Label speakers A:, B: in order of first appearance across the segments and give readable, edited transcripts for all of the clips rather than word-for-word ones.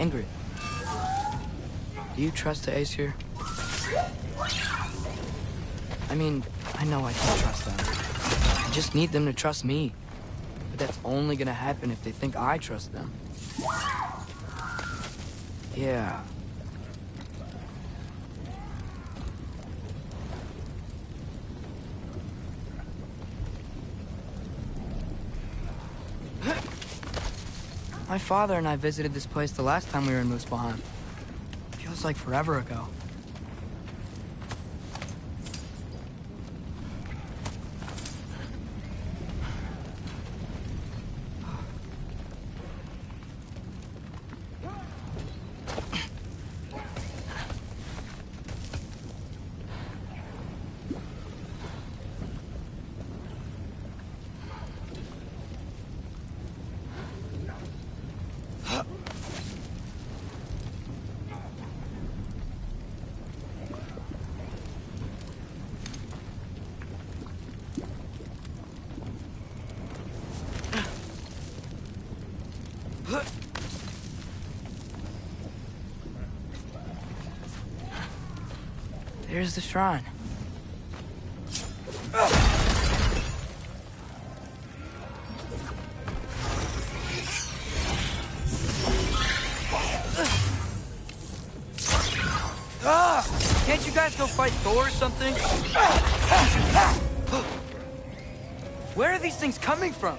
A: Ingrid, do you trust the Aesir? I mean, I know I can trust them. I just need them to trust me. But that's only gonna happen if they think I trust them. Yeah. My father and I visited this place the last time we were in Muspelheim. Feels like forever ago. There's the shrine. Can't you guys go fight Thor or something? Where are these things coming from?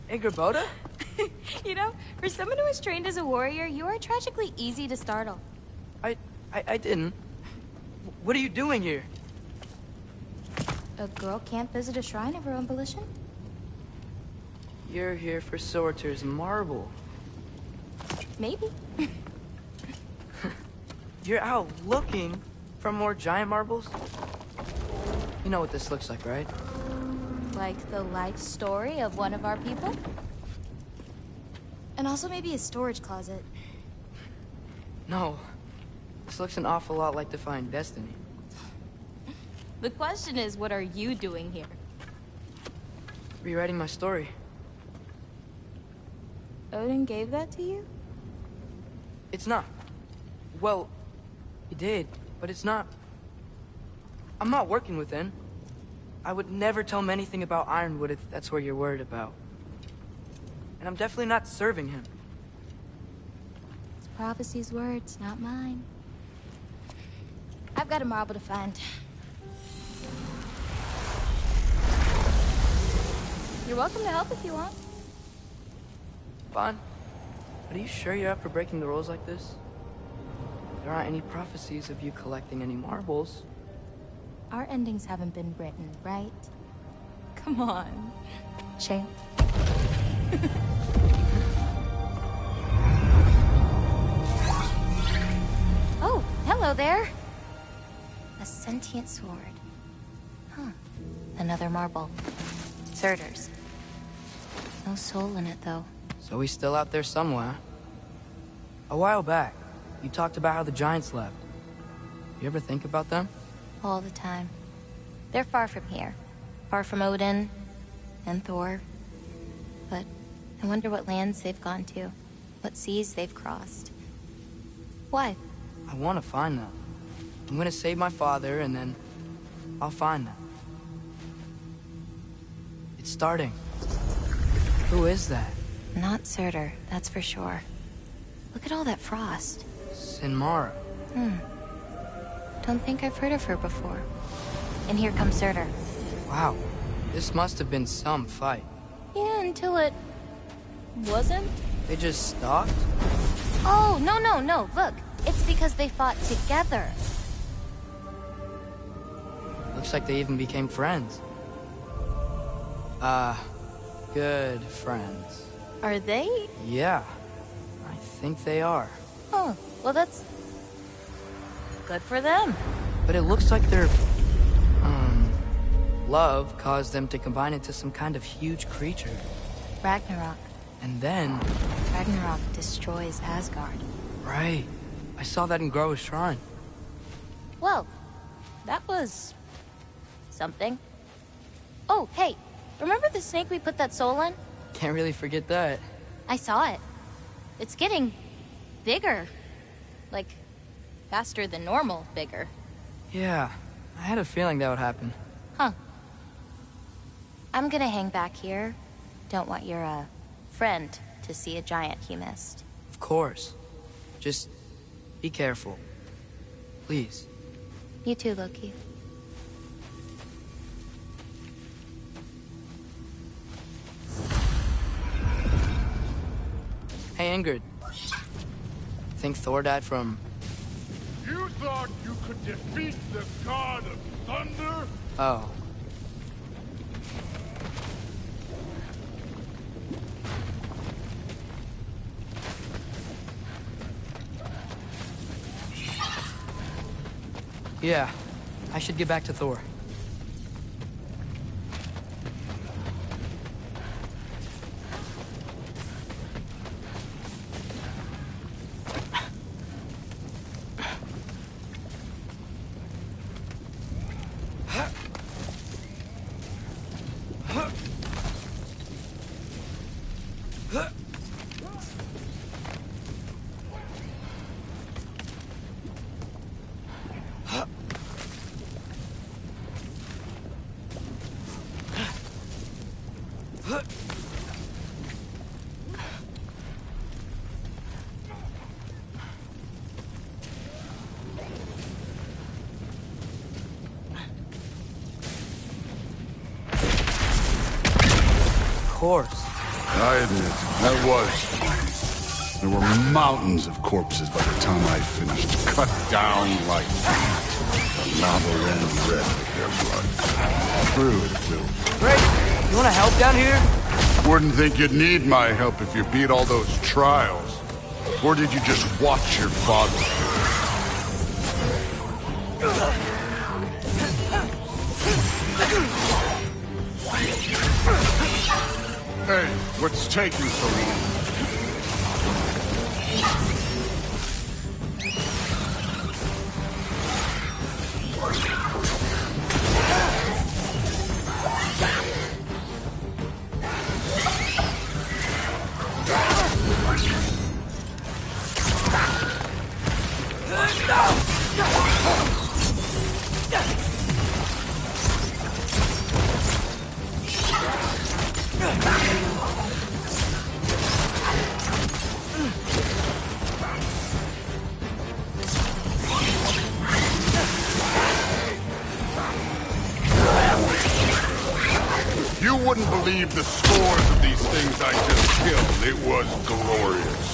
A: Ingrid?
B: You know, for someone who was trained as a warrior, you are tragically easy to startle.
A: I didn't. What are you doing here?
B: A girl can't visit a shrine of her own volition?
A: You're here for Sorter's marble.
B: Maybe.
A: You're out looking for more giant marbles? You know what this looks like, right?
B: Like the life story of one of our people? And also maybe a storage closet.
A: No. This looks an awful lot like Defying Destiny.
B: The question is, what are you doing here?
A: Rewriting my story.
B: Odin gave that to you?
A: It's not. Well, he did, but it's not. I'm not working with him. I would never tell him anything about Ironwood if that's what you're worried about. And I'm definitely not serving him.
B: It's prophecy's words, not mine. I've got a marble to find. You're welcome to help if you want.
A: Fine. But are you sure you're up for breaking the rules like this? There aren't any prophecies of you collecting any marbles.
B: Our endings haven't been written, right? Come on. Shane. Oh, hello there. A sentient sword. Huh. Another marble. Surtur's. No soul in it, though.
A: So he's still out there somewhere. A while back, you talked about how the Giants left. You ever think about them?
B: All the time. They're far from here. Far from Odin and Thor. But I wonder what lands they've gone to. What seas they've crossed. Why?
A: I want to find them. I'm gonna save my father, and then I'll find them. It's starting. Who is that?
B: Not Surtur, that's for sure. Look at all that frost.
A: Sinmara.
B: Don't think I've heard of her before. And here comes Surtur.
A: Wow. This must have been some fight.
B: Yeah, until it... wasn't?
A: They just stopped?
B: Oh, no. Look, it's because they fought together.
A: Looks like they even became friends. Good friends.
B: Are they?
A: Yeah, I think they are.
B: Oh, well that's... good for them.
A: But it looks like their, love caused them to combine into some kind of huge creature.
B: Ragnarok.
A: And then...
B: Ragnarok destroys Asgard.
A: Right. I saw that in Groa's shrine.
B: Well, that was... something. Oh, hey, remember the snake we put that soul in?
A: Can't really forget that.
B: I saw it. It's getting... bigger. Like, faster than normal bigger.
A: Yeah, I had a feeling that would happen.
B: Huh. I'm gonna hang back here. Don't want your, friend to see a giant he missed.
A: Of course. Just be careful. Please.
B: You too, Loki.
A: Hey, Ingrid. Think Thor died from...
C: You thought you could defeat the god of thunder?
A: Oh. Yeah, I should get back to Thor. Of course.
C: I admit, that was. There were mountains of corpses by the time I finished, cut down like lava ran red with their blood. True, too.
A: Great. You want to help down here?
C: Wouldn't think you'd need my help if you beat all those trials. Or did you just watch your father? Hey, what's taking so long? You wouldn't believe the scores of these things I just killed. It was glorious.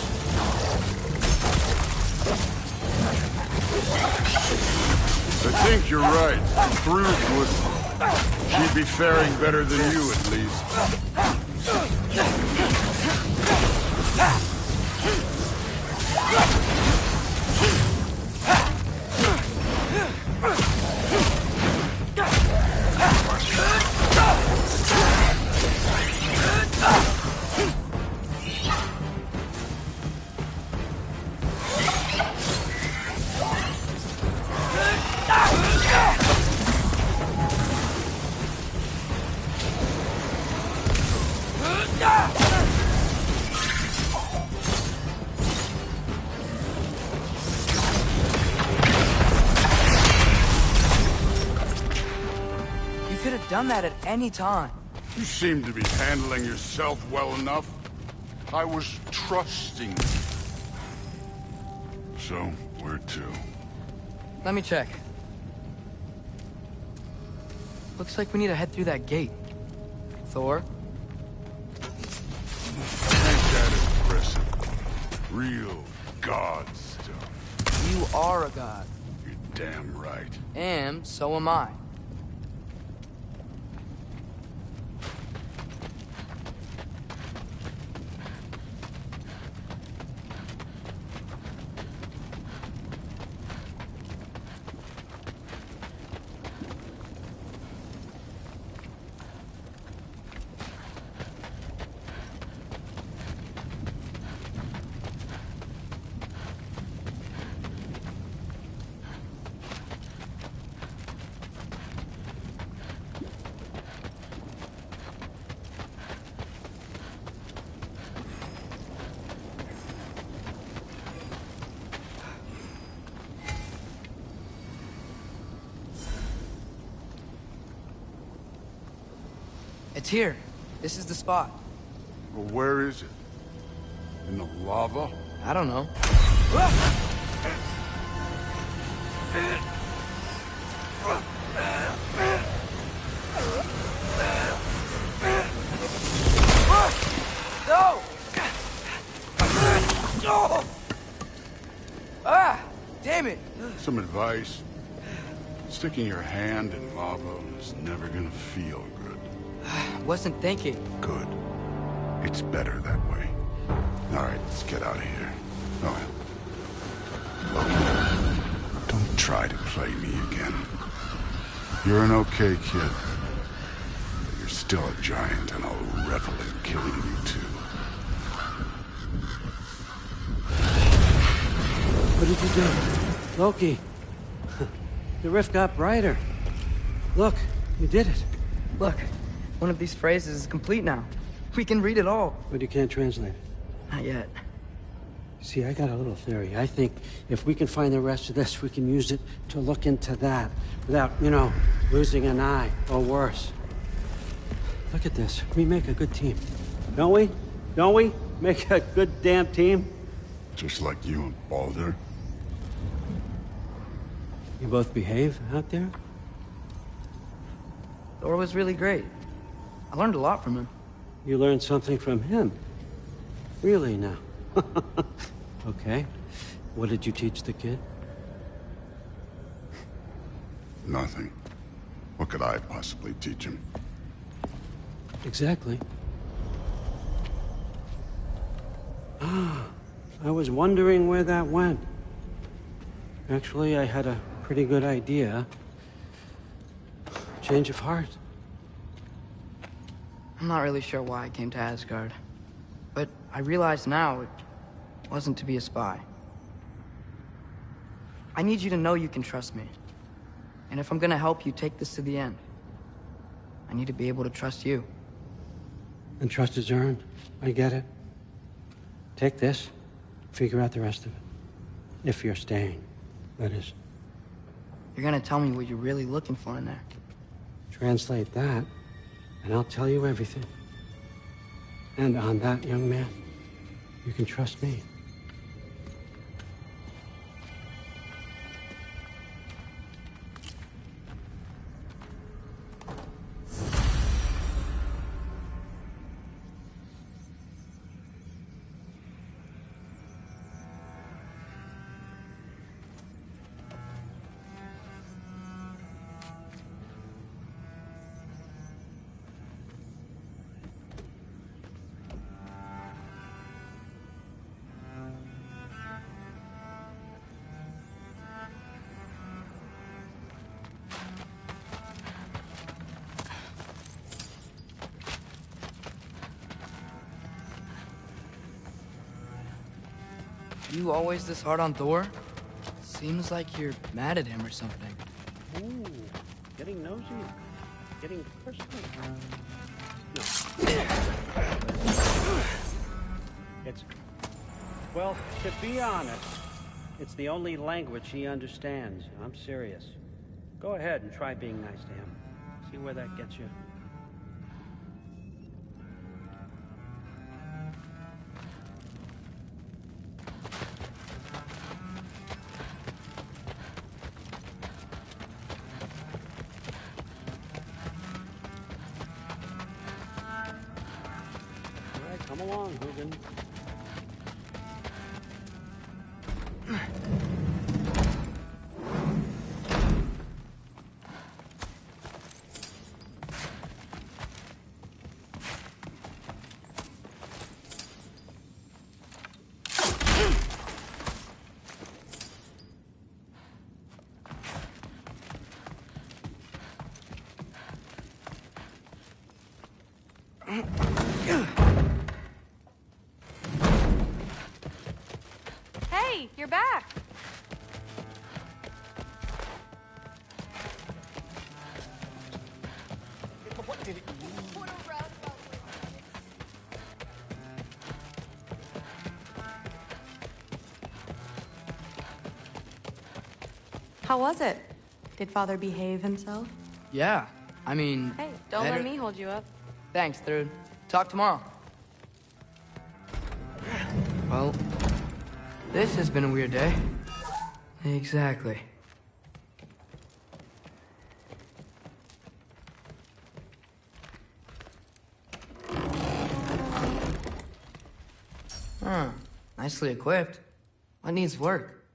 C: I think you're right. Thrud would... She'd be faring better than you, at least.
A: could have done that at any time.
C: You seem to be handling yourself well enough. I was trusting you. So, where to?
A: Let me check. Looks like we need to head through that gate. Thor?
C: Ain't that impressive? Real god stuff.
A: You are a god.
C: You're damn right.
A: And so am I. It's here. This is the spot.
C: Well, where is it? In the lava?
A: I don't know. No! Ah! Damn it!
C: Some advice? Sticking your hand in lava is never gonna feel good.
A: Wasn't thinking.
C: Good. It's better that way. All right, let's get out of here. Oh, look, don't try to play me again. You're an okay kid. But you're still a giant, and I'll revel in killing you too.
D: What did you do? Loki. The rift got brighter. Look, you did it.
A: Look, one of these phrases is complete now. We can read it all.
D: But you can't translate it.
A: Not yet.
D: See, I got a little theory. I think if we can find the rest of this, we can use it to look into that without, losing an eye or worse. Look at this. We make a good team. Don't we? Don't we? Make a good damn team?
C: Just like you and Baldur.
D: You both behave out there?
A: Thor was really great. I learned a lot from him.
D: You learned something from him? Really now? Okay. What did you teach the kid?
C: Nothing. What could I possibly teach him?
D: Exactly. I was wondering where that went. Actually, I had a pretty good idea. Change of heart.
A: I'm not really sure why I came to Asgard. But I realize now it wasn't to be a spy. I need you to know you can trust me. And if I'm gonna help you take this to the end, I need to be able to trust you.
D: And trust is earned. I get it. Take this, figure out the rest of it. If you're staying, that is.
A: You're gonna tell me what you're really looking for in there.
D: Translate that, and I'll tell you everything. And on that, young man, you can trust me.
A: You always this hard on Thor? Seems like you're mad at him or something.
D: Ooh, getting nosy, getting personal. No. Well, to be honest, it's the only language he understands. I'm serious. Go ahead and try being nice to him. See where that gets you. All right, come along, Hogan.
E: Hey, you're back.
F: What did it mean?
E: How was it? Did Father behave himself?
A: Yeah, I mean...
E: Hey, don't
A: better-
E: let me hold you up.
A: Thanks, Thrude. Talk tomorrow. Well, this has been a weird day. Exactly. Huh. Nicely equipped. What needs work?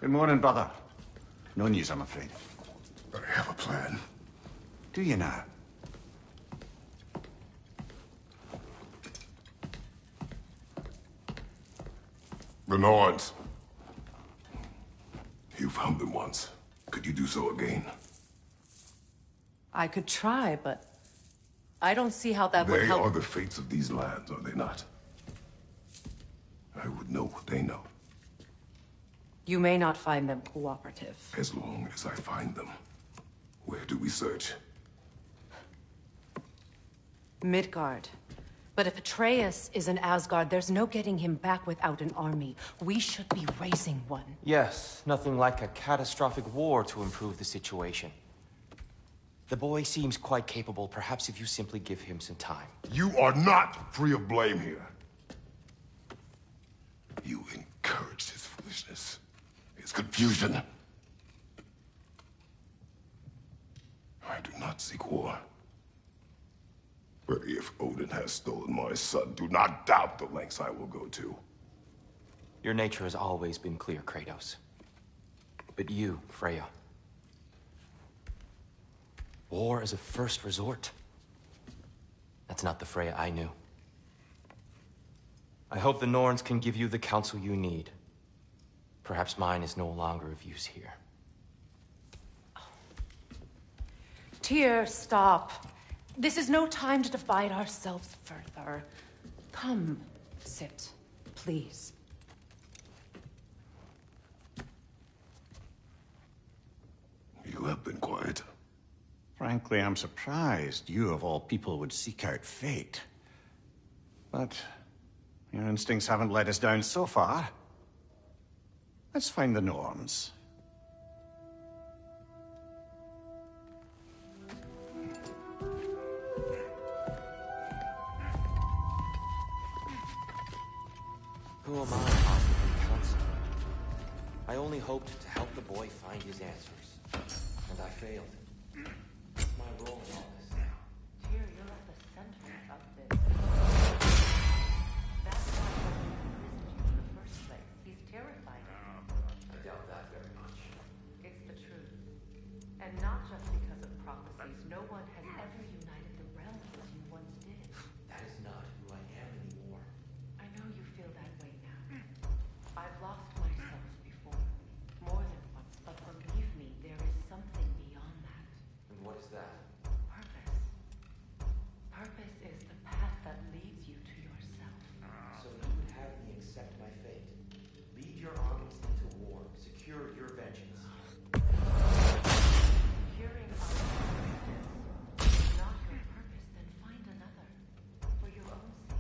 C: Good morning, brother. No news, I'm afraid. I have a plan. Do you now?
G: The Norns. You found them once. Could you do so again?
H: I could try, but I don't see how that would
G: They
H: help.
G: are the fates of these lands, are they not? I would know what they know,
H: You may not find them cooperative.
G: as long as I find them. Where do we search?
H: Midgard. But if Atreus is in Asgard, there's no getting him back without an army. We should be raising one.
F: Yes, nothing like a catastrophic war to improve the situation. The boy seems quite capable. Perhaps if you simply give him some time.
G: You are not free of blame here. You encouraged his foolishness, his confusion. I do not not seek war. But if Odin has stolen my son, do not doubt the lengths I will go to.
F: Your nature has always been clear, Kratos. But you, Freya. War is a first resort. That's not the Freya I knew. I hope the Norns can give you the counsel you need. Perhaps mine is no longer of use here.
H: Tyr, stop. This is no time to divide ourselves further. Come, sit, please.
G: You have been quiet.
I: Frankly, I'm surprised you of all people would seek out fate. But your instincts haven't let us down so far. Let's find the Norns.
F: Who am I offering counsel? I only hoped to help the boy find his answers. And I failed. What's my role in all this now?
H: Tyr, you're at the center of this. That's why he imprisoned you in the first place. He's terrified of you.
F: I doubt that very much.
H: It's the truth. And not just because of prophecies. No one has ever united the realms as you once did.
F: That is not who I am anymore.
H: I know you feel that way now. I've lost myself before. More than once. But believe me, there is something beyond that.
F: And what is that?
H: Purpose. Purpose is the path that leads you to yourself.
F: So you would have me accept my fate. Lead your armies into war. Secure your vengeance.
H: Securing our purpose is not your purpose, then find another. For your own sake.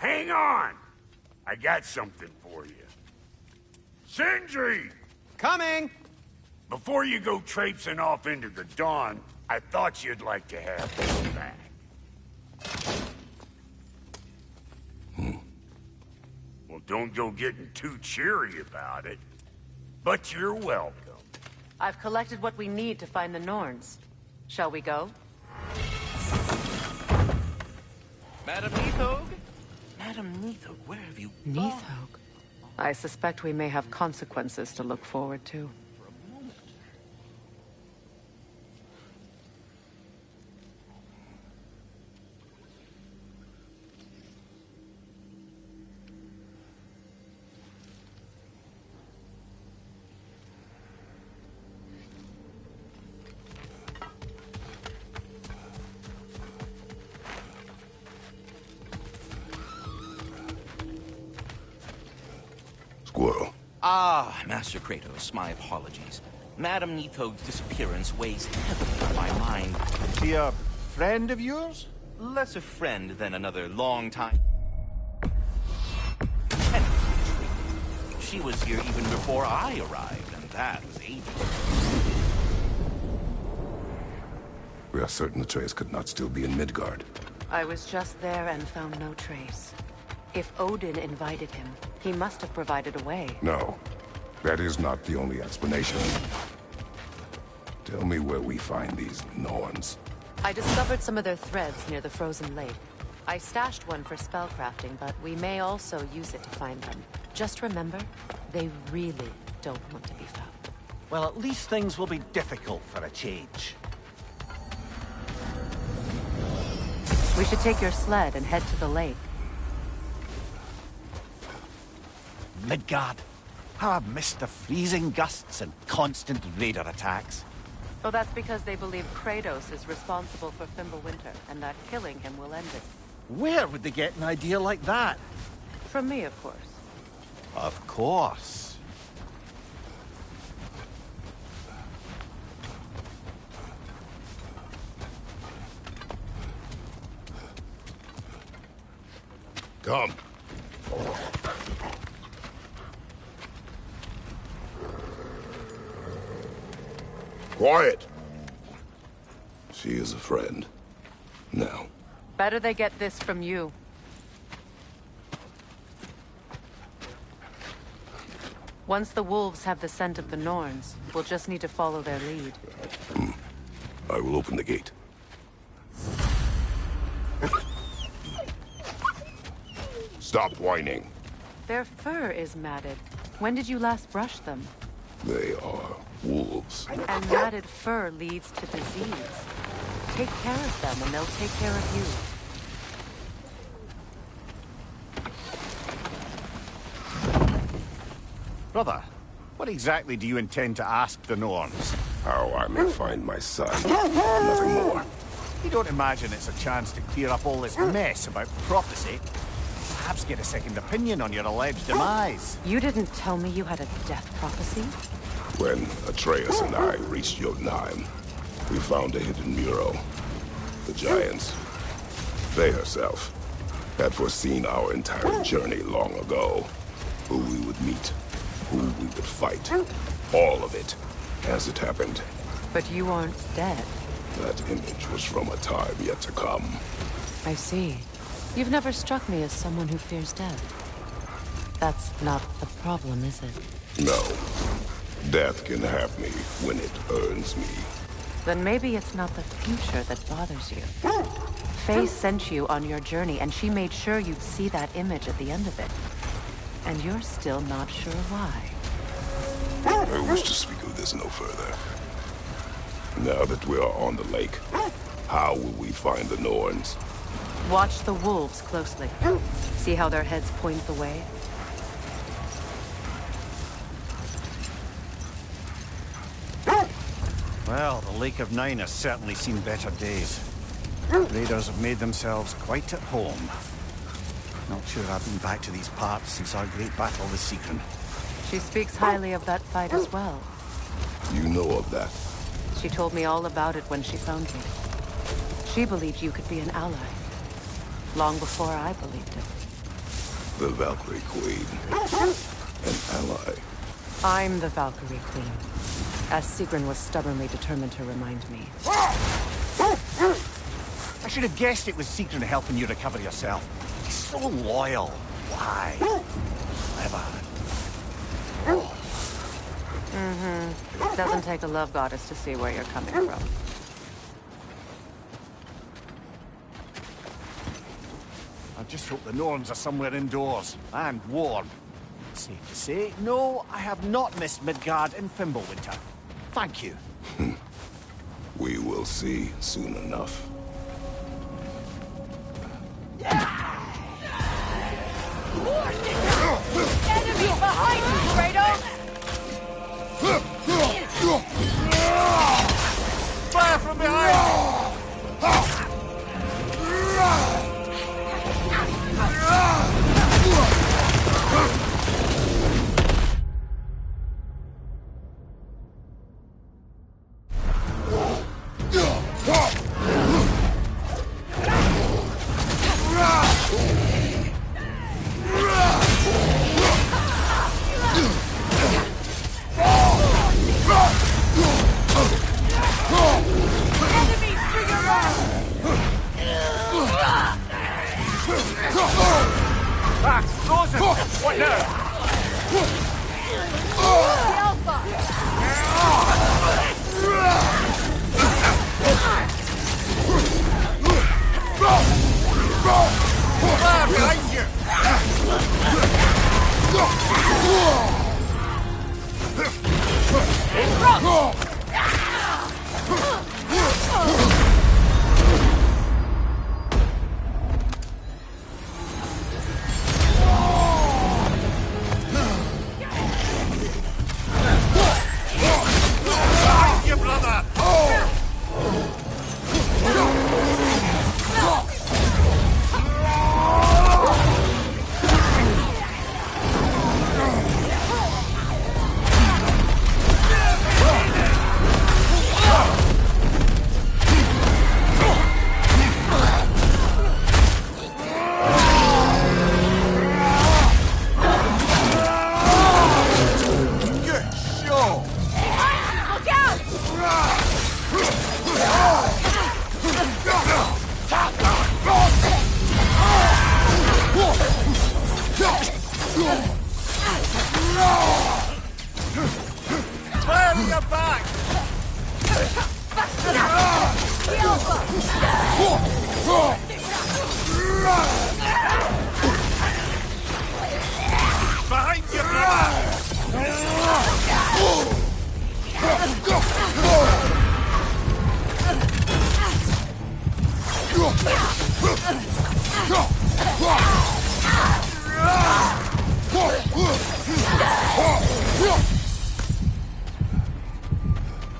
J: Hang on! I got something for you. Sindri!
I: Coming!
J: Before you go traipsing off into the dawn, I thought you'd like to have this back. Well, don't go getting too cheery about it. But you're welcome.
H: I've collected what we need to find the Norns. Shall we go?
K: Madam Neathog? Madam Neathog, where have you gone?
H: Neathog. I suspect we may have consequences to look forward to.
K: For a moment. Ah, Master Kratos, my apologies. Madame Nithog's disappearance weighs heavily on my mind.
I: Is he a friend of yours?
K: Less a friend than another long-time... She was here even before I arrived, and that was ages.
G: We are certain the Atreus could not still be in Midgard.
H: I was just there and found no trace. If Odin invited him, he must have provided a way.
G: No, that is not the only explanation. Tell me where we find these Norns.
H: I discovered some of their threads near the frozen lake. I stashed one for spellcrafting, but we may also use it to find them. Just remember, they really don't want to be found.
I: Well, at least things will be difficult for a change.
H: We should take your sled and head to the lake.
I: Midgard. How I've missed the freezing gusts and constant raider attacks.
H: Oh, that's because they believe Kratos is responsible for Fimbulwinter, and that killing him will end it.
I: Where would they get an idea like that?
H: From me, of course.
I: Of course.
G: Come. Quiet. She is a friend. Now.
H: Better they get this from you. Once the wolves have the scent of the Norns, we'll just need to follow their lead.
G: I will open the gate. Stop whining.
H: Their fur is matted. When did you last brush them?
G: They are wolves.
H: And matted fur leads to disease. Take care of them and they'll take care of you.
I: Brother, what exactly do you intend to ask the Norns?
G: How I may find my son. Nothing more.
I: You don't imagine it's a chance to clear up all this mess about prophecy? Perhaps get a second opinion on your alleged demise.
H: You didn't tell me you had a death prophecy?
G: When Atreus and I reached Jotunheim, we found a hidden mural. The Giants, they herself, had foreseen our entire journey long ago. Who we would meet, who we would fight. All of it, as it happened.
H: But you aren't dead.
G: That image was from a time yet to come.
H: I see. You've never struck me as someone who fears death. That's not the problem, is it?
G: No. Death can have me when it earns me.
H: Then maybe it's not the future that bothers you. Faye sent you on your journey, and she made sure you'd see that image at the end of it. And you're still not sure why.
G: I wish to speak of this no further. Now that we are on the lake, how will we find the Norns?
H: Watch the wolves closely. See how their heads point the way?
I: Well, the Lake of Nine has certainly seen better days. Raiders have made themselves quite at home. Not sure I've been back to these parts since our great battle with Sigrun.
H: She speaks highly of that fight as well.
G: You know of that?
H: She told me all about it when she found me. She believed you could be an ally. Long before I believed it.
G: The Valkyrie Queen. An ally.
H: I'm the Valkyrie Queen. As Sigrun was stubbornly determined to remind me.
I: I should have guessed it was Sigrun helping you recover yourself. She's so loyal. Why? Clever.
H: It doesn't take a love goddess to see where you're coming from.
I: I just hope the Norns are somewhere indoors and warm. Safe to say, no, I have not missed Midgard in Fimbulwinter. Thank you.
G: We will see soon enough.
H: Enemy behind you, Kratos!
I: Fire from behind!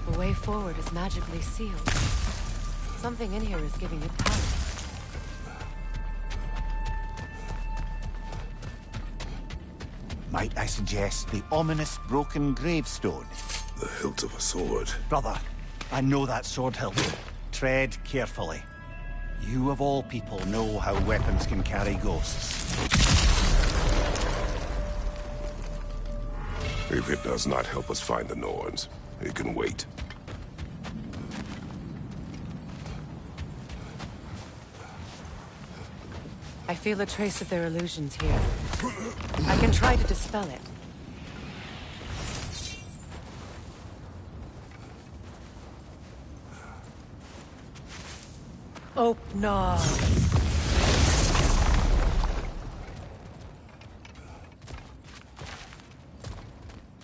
H: The way forward is magically sealed. Something in here is giving it power.
I: Might I suggest the ominous broken gravestone?
G: The hilt of a sword.
I: Brother, I know that sword hilt. Tread carefully. You of all people know how weapons can carry ghosts.
G: If it does not help us find the Norns, it can wait.
H: I feel a trace of their illusions here. I can try to dispel it. Oh, no.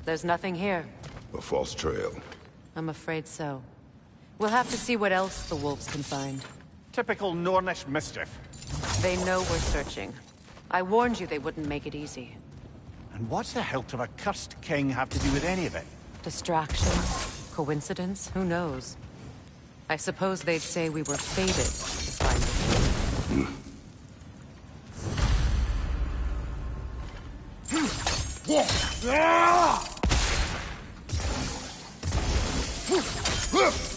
H: There's nothing here.
G: A false trail.
H: I'm afraid so. We'll have to see what else the wolves can find.
I: Typical Nornish mischief.
H: They know we're searching. I warned you they wouldn't make it easy.
I: And what's the hilt of a cursed king have to do with any of it?
H: Distraction? Coincidence? Who knows? I suppose they'd say we were fated to find it.